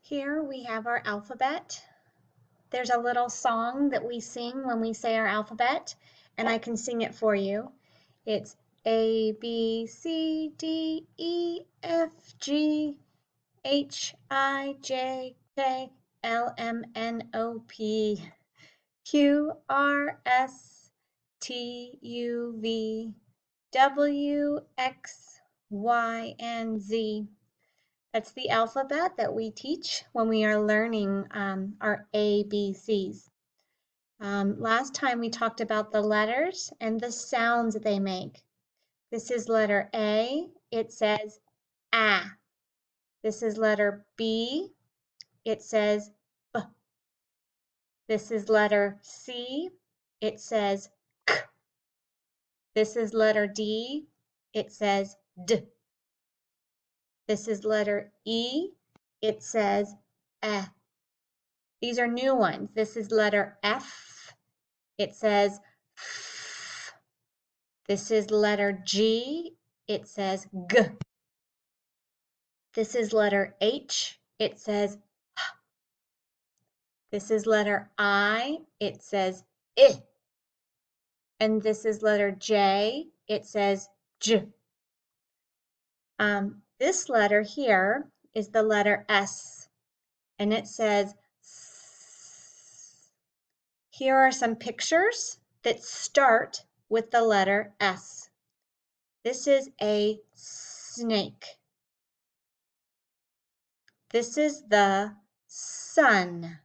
Here we have our alphabet. There's a little song that we sing when we say our alphabet, and I can sing it for you. It's A, B, C, D, E, F, G, H, I, J, K, L, M, N, O, P, Q, R, S, T, U, V, W, X, Y, and Z. That's the alphabet that we teach when we are learning our ABCs. Last time we talked about the letters and the sounds that they make. This is letter A, it says A. This is letter B, it says B. This is letter C, it says K. This is letter D, it says D. This is letter E, it says E. These are new ones. This is letter F. It says F. This is letter G. It says G. This is letter H. It says H. This is letter I. It says I. And this is letter J. It says J. This letter here is the letter S, and it says S. Here are some pictures that start with the letter S. This is a snake. This is the sun.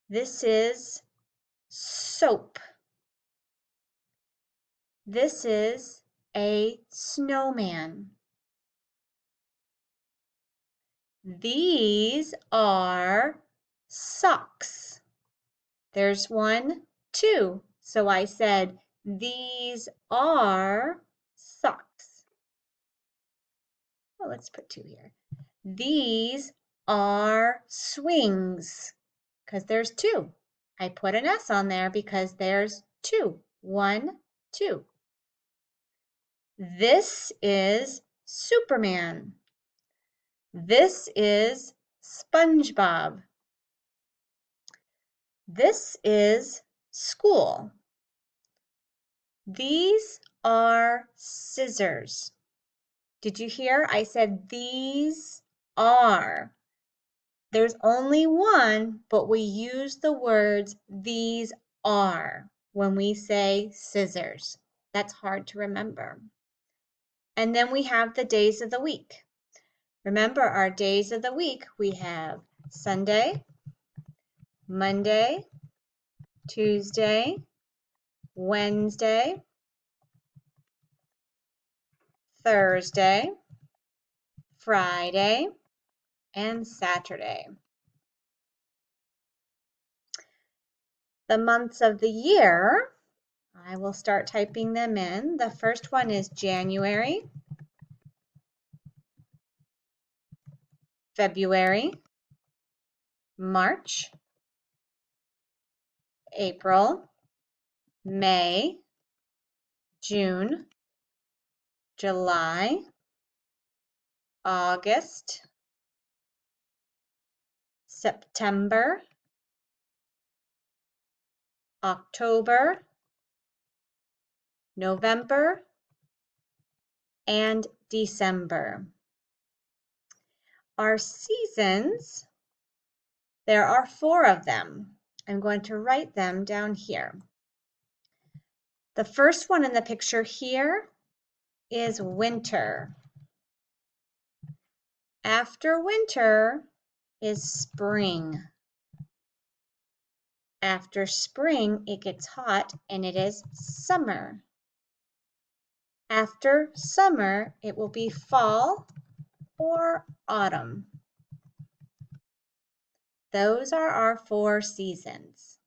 This is soap. This is a snowman. These are socks. There's 1, 2. So I said, these are socks. Well, let's put 2 here. These are swings, because there's 2. I put an S on there because there's 2. 1, 2. This is Superman. This is SpongeBob. This is school. These are scissors. Did you hear? I said these are. There's only one, but we use the words these are when we say scissors. That's hard to remember. And then we have the days of the week. Remember our days of the week. We have Sunday, Monday, Tuesday, Wednesday, Thursday, Friday, and Saturday. The months of the year, I will start typing them in. The first one is January, February, March, April, May, June, July, August, September, October, November, and December. Our seasons, there are 4 of them. I'm going to write them down here. The first one in the picture here is winter. After winter is spring. After spring, it gets hot and it is summer. After summer, it will be fall or autumn. Those are our 4 seasons.